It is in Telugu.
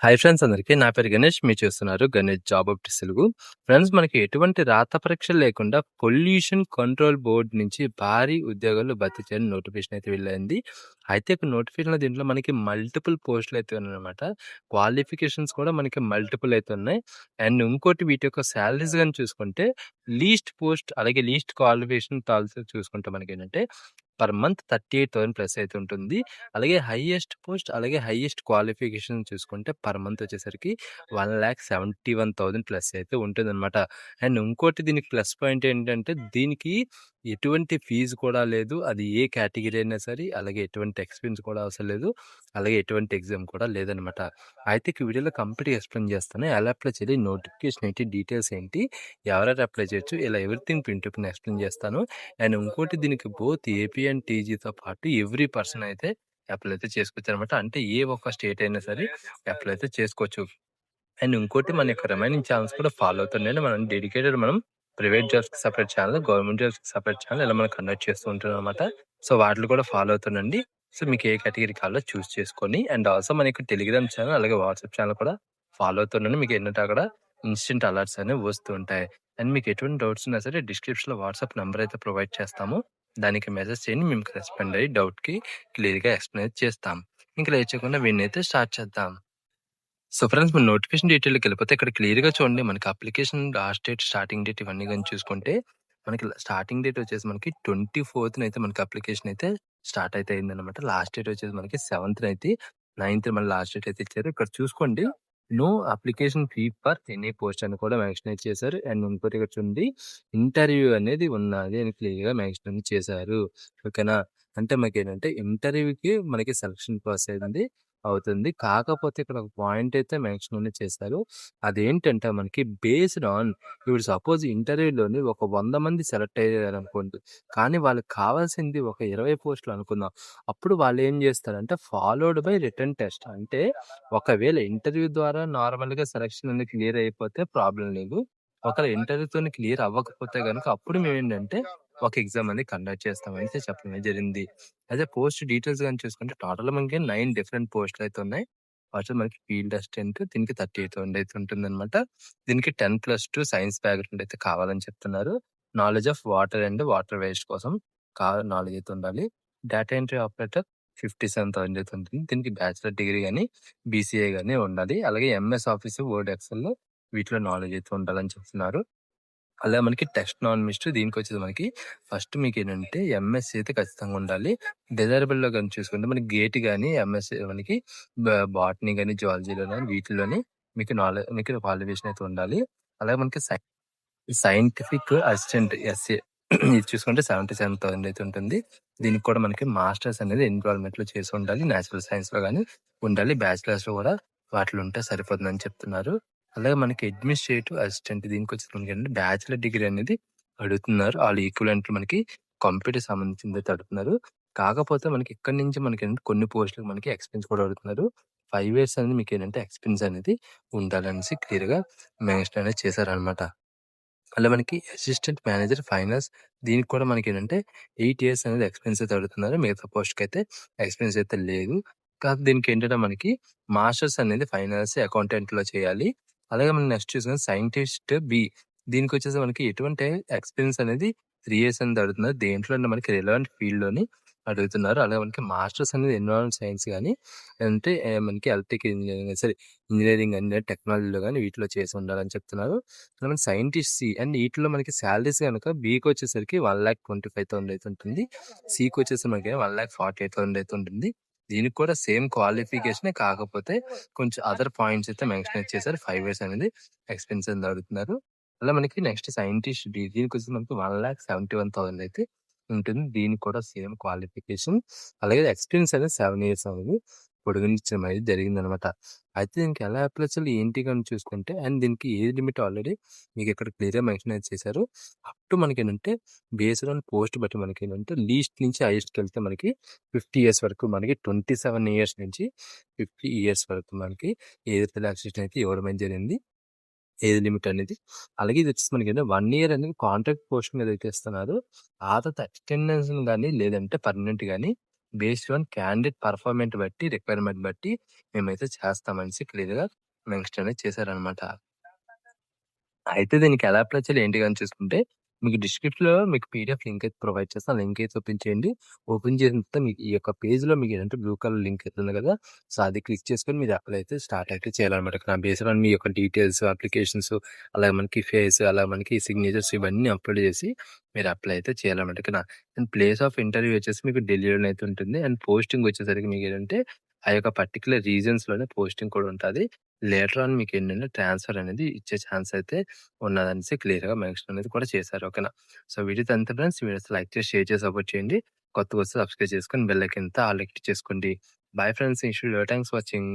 హాయ్ ఫ్రెండ్స్ అందరికీ. నా పేరు గణేష్. మీరు చూస్తున్నారు Ganesh job updates Telugu. Friends మనకి ఎటువంటి రాత పరీక్షలు లేకుండా పొల్యూషన్ కంట్రోల్ బోర్డ్ నుంచి భారీ ఉద్యోగాలు భర్తీ చేయని నోటిఫికేషన్ అయితే వెళ్ళింది. అయితే నోటిఫికేషన్‌లో దీంట్లో మనకి మల్టిపుల్ పోస్టులు అయితే ఉన్నాయన్నమాట. క్వాలిఫికేషన్స్ కూడా మనకి మల్టిపుల్ అయితే ఉన్నాయి. అండ్ ఇంకోటి వీటి యొక్క సాలరీస్ గాని చూసుకుంటే లీస్ట్ పోస్ట్ అలాగే లీస్ట్ క్వాలిఫికేషన్ తాలూకా చూసుకుంటే మనకేంటంటే పర్ మంత్ 38,000 ప్లస్ అయితే ఉంటుంది. అలాగే హైయెస్ట్ పోస్ట్ అలాగే హైయెస్ట్ క్వాలిఫికేషన్ చూసుకుంటే పర్ మంత్ వచ్చేసరికి 1,71,000 ప్లస్ అయితే ఉంటుందన్నమాట. అండ్ ఇంకోటి దీనికి ప్లస్ పాయింట్ ఏంటంటే దీనికి ఎటువంటి ఫీజు కూడా లేదు. అది ఏ కేటగిరీ అయినా సరే, అలాగే ఎటువంటి ఎక్స్‌పీరియన్స్ కూడా అవసరం లేదు. అలాగే ఎటువంటి ఎగ్జామ్ కూడా లేదనమాట. అయితే ఈ వీడియోలో కంప్లీట్‌గా ఎక్స్‌ప్లెయిన్ చేస్తాను. ఎలా అప్లై చేయాలి, నోటిఫికేషన్ ఏంటి, డీటెయిల్స్ ఏంటి, ఎవరెవరు అప్లై చేయొచ్చు, ఇలా everything pin to pin explain చేస్తాను. అండ్ ఇంకోటి దీనికి బోత్ ఏపీ అండ్ టీజీతో పాటు ఎవ్రీ పర్సన్ అయితే అప్లై అయితే చేసుకోవచ్చనమాట. అంటే ఏ ఒక్క స్టేట్ అయినా సరే అప్లై అయితే చేసుకోవచ్చు. అండ్ ఇంకోటి మన యొక్క రిమైనింగ్ ఛానల్స్ కూడా ఫాలో అవుతుండండి. మనం ప్రైవేట్ జాబ్స్‌కి సెపరేట్ ఛానల్, గవర్నమెంట్ జాబ్స్‌కి సెపరేట్ ఛానల్ ఇలా మనం కండక్ట్ చేస్తూ ఉంటున్నామనమాట. సో వాటిలో కూడా ఫాలో అవుతుండండి. సో మీకు ఏ కేటగిరీ కావాలో చూస్ చేసుకొని అండ్ ఆల్సో మన యొక్క టెలిగ్రామ్ ఛానల్ అలాగే వాట్సాప్ ఛానల్ కూడా ఫాలో అవుతుండండి. మీకు ఏంటంటే అక్కడ ఇన్‌స్టంట్ అలర్ట్స్ అనేవి వస్తూ ఉంటాయి. అండ్ మీకు ఎటువంటి డౌట్స్ ఉన్నా సరే డిస్క్రిప్షన్‌లో వాట్సాప్ నంబర్ అయితే ప్రొవైడ్ చేస్తాము. దానికి మెసేజ్ చేయండి. మేము రెస్పాండ్ అయ్యి డౌట్‌కి క్లియర్‌గా ఎక్స్‌ప్లెయిన్ చేస్తాం. ఇంక లేట్ చేయకుండా వీడినైతే స్టార్ట్ చేద్దాం. సో ఫ్రెండ్స్ మన నోటిఫికేషన్ డీటెయిల్‌కి వెళ్ళిపోతే ఇక్కడ క్లియర్‌గా చూడండి. మనకి application last date, starting date ఇవన్నీ గాని చూసుకుంటే మనకి స్టార్టింగ్ డేట్ వచ్చేసి మనకి 24థ్ మనకి అప్లికేషన్ అయితే స్టార్ట్ అయితే అయిందనమాట. లాస్ట్ డేట్ వచ్చేసి మనకి 7థ్ అయితే 9థ్ మళ్ళీ లాస్ట్ డేట్ అయితే ఇచ్చారు. ఇక్కడ చూసుకోండి. No application fee for any post అని కూడా మెన్షన్ చేశారు. అండ్ ఇంకోటి ఇక్కడ చూడండి, ఇంటర్వ్యూ అనేది ఉన్నది అని క్లియర్‌గా మెన్షన్ చేశారు. ఓకేనా. అంటే మనకేంటంటే ఇంటర్వ్యూకి మనకి సెలక్షన్ ప్రాసెస్ అనేది అవుతుంది. కాకపోతే ఇక్కడ ఒక పాయింట్ అయితే మెన్షన్ చేశారు. అదేంటంటే మనకి బేస్డ్ ఆన్ ఇప్పుడు సపోజ్ ఇంటర్వ్యూలోని ఒక 100 మంది సెలెక్ట్ అయ్యారనుకోండి. కానీ వాళ్ళకి కావాల్సింది ఒక 20 పోస్టులు అనుకుందాం. అప్పుడు వాళ్ళు ఏం చేస్తారంటే ఫాలోడ్ బై రిటన్ టెస్ట్. అంటే ఒకవేళ ఇంటర్వ్యూ ద్వారా నార్మల్‌గా సెలక్షన్ అనేది క్లియర్ అయిపోతే ప్రాబ్లమ్ లేదు. ఒకవేళ ఇంటర్వ్యూతోని క్లియర్ అవ్వకపోతే గనుక అప్పుడు మేమేంటంటే ఒక ఎగ్జామ్ అనేది కండక్ట్ చేస్తామని చెప్పడం జరిగింది. అదే పోస్ట్ డీటెయిల్స్ గాని చూసుకుంటే టోటల్ మనకి 9 డిఫరెంట్ పోస్టులు అయితే ఉన్నాయి. వాటిలో మనకి ఫీల్డ్ అసిస్టెంట్ దీనికి 38,000 అయితే ఉంటుందన్నమాట. దీనికి 10+2 సైన్స్ బ్యాక్‌గ్రౌండ్ అయితే కావాలని చెప్తున్నారు. Knowledge of water and water waste కోసం నాలెడ్జ్ అయితే ఉండాలి. డేటా ఎంట్రీ ఆపరేటర్ 57,000 అయితే ఉంటుంది. దీనికి బ్యాచిలర్ డిగ్రీ గాని, బీసీఏ గాని ఉండాలి. అలాగే ఎంఎస్ ఆఫీస్, వర్డ్, ఎక్సెల్ వీటిలో నాలెడ్జ్ అయితే ఉండాలని చెప్తున్నారు. అలా మనకి టెస్ట్ నాన్ మిస్ట్ దీనికొచ్చేసి మనకి ఫస్ట్ మీకేంటంటే ఎంఎస్‌సి అయితే ఖచ్చితంగా ఉండాలి. డిజైరబుల్‌లో గాని చూసుకుంటే మనకి గేట్ గాని, ఎంఎస్‌సి మనకి బాటనీ గాని, జువాలజీలో గాని వీటిల్లోని మీకు క్వాలిఫికేషన్ అయితే ఉండాలి. అలాగే మనకి సైంటిఫిక్ అసిస్టెంట్ ఎస్ఏ ఇది చూసుకుంటే 77,000 అయితే ఉంటుంది. దీనికి కూడా మనకి మాస్టర్స్ అనేది ఎన్విరాన్మెంట్‌లో చేసి ఉండాలి. నేచురల్ సైన్స్‌లో గాని ఉండాలి. బ్యాచిలర్స్‌లో కూడా వాటిలో ఉంటే సరిపోతుందని చెప్తున్నారు. అలాగే మనకి అడ్మినిస్ట్రేటివ్ అసిస్టెంట్ దీనికొచ్చేసి మనకేంటంటే బ్యాచిలర్ డిగ్రీ అనేది అడుగుతున్నారు. ఆళ్ళు ఈక్వివలెంట్ మనకి కంప్యూటర్‌కి సంబంధించిందైతే అడుగుతున్నారు. కాకపోతే మనకి ఇక్కడి నుంచి మనకేంటంటే కొన్ని పోస్టులకు మనకి ఎక్స్‌పీరియన్స్ కూడా అడుగుతున్నారు. 5 ఇయర్స్ అనేది మీకేంటంటే ఎక్స్‌పీరియన్స్ అనేది ఉండాలనేసి క్లియర్‌గా మెన్షన్ అనేది చేశారనమాట. అలా మనకి అసిస్టెంట్ మేనేజర్ ఫైనాన్స్ దీనికి కూడా మనకేంటంటే 8 ఇయర్స్ అనేది ఎక్స్‌పీరియన్స్ అయితే అడుగుతున్నారు. మిగతా పోస్ట్‌కైతే ఎక్స్‌పీరియన్స్ అయితే లేదు. కాకపోతే దీనికేంటంటే మనకి మాస్టర్స్ అనేది ఫైనాన్స్ అకౌంటెంట్‌లో చేయాలి. అలాగే మనం నెక్స్ట్ చూసుకుంటే సైంటిస్ట్ బి దీనికొచ్చేసి మనకి ఎటువంటి ఎక్స్‌పీరియన్స్ అనేది 3 ఇయర్స్ అనేది అడుగుతున్నారు. దేంట్లో అంటే మనకి రిలవెంట్ ఫీల్డ్‌లోని అడుగుతున్నారు. అలాగే మనకి మాస్టర్స్ అనేది ఎన్విరాన్మెంట్ సైన్స్ గాని, లేదంటే మనకి ఎలక్ట్రికల్ ఇంజినీరింగ్ ఇంజినీరింగ్ అండ్ టెక్నాలజీలో గాని వీటిలో చేసి ఉండాలని చెప్తున్నారు. మనం సైంటిస్ట్ సి అండ్ వీటిలో మనకి సాలరీస్ గనుక బీకి వచ్చేసరికి 1,25,000 అయితే ఉంటుంది. సికి వచ్చేసి మనకి 1,48,000 అయితే ఉంటుంది. దీనికి కూడా సేమ్ క్వాలిఫికేషనే కాకపోతే కొంచెం అదర్ పాయింట్స్ అయితే మెన్షన్ చేశారు. 5 ఇయర్స్ అనేది ఎక్స్‌పీరియన్స్ అనేది అడుగుతున్నారు. అలా మనకి నెక్స్ట్ సైంటిస్ట్ డి దీనికి వచ్చేసి మనకి 1,71,000 అయితే ఉంటుంది. దీనికి కూడా సేమ్ క్వాలిఫికేషన్ అలాగే ఎక్స్‌పీరియన్స్ అనేది 7 ఇయర్స్ అనేది పొడిగించడం అనేది జరిగిందనమాట. అయితే దీనికి ఎలా అప్లై చేయాలి ఏంటి అని చూసుకుంటే అండ్ దీనికి ఏజ్ లిమిట్ ఆల్రెడీ మీకు ఇక్కడ క్లియర్‌గా మెన్షన్ అయితే చేశారు. అప్ టు మనకేంటంటే బేస్డ్ ఆన్ పోస్ట్ బట్టి మనకేంటంటే లీస్ట్ నుంచి హైయెస్ట్‌కెళ్తే మనకి 50 ఇయర్స్ వరకు మనకి 27 ఇయర్స్ నుంచి 50 ఇయర్స్ వరకు మనకి ఏజ్ రిలాక్సేషన్ అయితే ఇవ్వడం అయితే జరిగింది. ఏజ్ లిమిట్ అనేది. అలాగే ఇది వచ్చేసి మనకేంటంటే 1 ఇయర్ అనేది కాంట్రాక్ట్ పోస్ట్ మీద అయితే ఇస్తున్నారు. ఆ తర్వాత ఎక్స్‌టెండెన్షన్ గాని లేదంటే పర్మనెంట్ గాని బేస్డ్ ఆన్ క్యాండిడేట్ పర్ఫార్మెన్స్ బట్టి, రిక్వైర్మెంట్ బట్టి మేమైతే చేస్తామనేసి క్లియర్‌గా మెన్షన్ అనేది చేశారనమాట. అయితే దీనికి ఎలా అప్లై చేయాలి ఏంటి అని చూసుకుంటే, మీకు డిస్క్రిప్షన్‌లో మీకు పీడీఎఫ్ లింక్ అయితే ప్రొవైడ్ చేస్తాను. ఆ లింక్ అయితే ఓపెన్ చేయండి. ఓపెన్ చేసిన తర్వాత మీకు ఈ యొక్క పేజ్‌లో మీకు ఏంటంటే బ్లూ కలర్ లింక్ అయితే ఉంది కదా! సో, అది క్లిక్ చేసుకొని మీరు అప్లై అయితే స్టార్ట్ అయితే చేయాలన్నమాట. ఇక్కడ బేస్డ్ ఆన్ మీ యొక్క డీటెయిల్స్, అప్లికేషన్స్ అలాగే మనకి ఫేస్, అలాగే మనకి సిగ్నేచర్స్ ఇవన్నీ అప్లోడ్ చేసి మీరు అప్లై అయితే చేయాలన్నమాట. ఇక్కడ అండ్ ప్లేస్ ఆఫ్ ఇంటర్వ్యూ వచ్చేసి మీకు ఢిల్లీలోనే అయితే ఉంటుంది. అండ్ పోస్టింగ్ వచ్చేసరికి మీకేంటంటే ఆ యొక్క పర్టిక్యులర్ రీజన్స్‌లోనే పోస్టింగ్ కూడా ఉంటది. లేటర్ ఆన్ మీకేంటంటే ట్రాన్స్‌ఫర్ అనేది ఇచ్చే ఛాన్స్ అయితే ఉన్నదనేసి క్లియర్‌గా మెన్షన్ అనేది కూడా చేశారు. ఓకేనా. సో, వీడియోతో అంతే ఫ్రెండ్స్. వీడియోస్ లైక్ చేసి, షేర్ చేసి సపోర్ట్ చేయండి. కొత్తగా వస్తే సబ్స్క్రైబ్ చేసుకొని బెల్ ఐకాన్ ఆల్ యాక్టివ్ చేసుకోండి. Bye friends. Thanks for watching.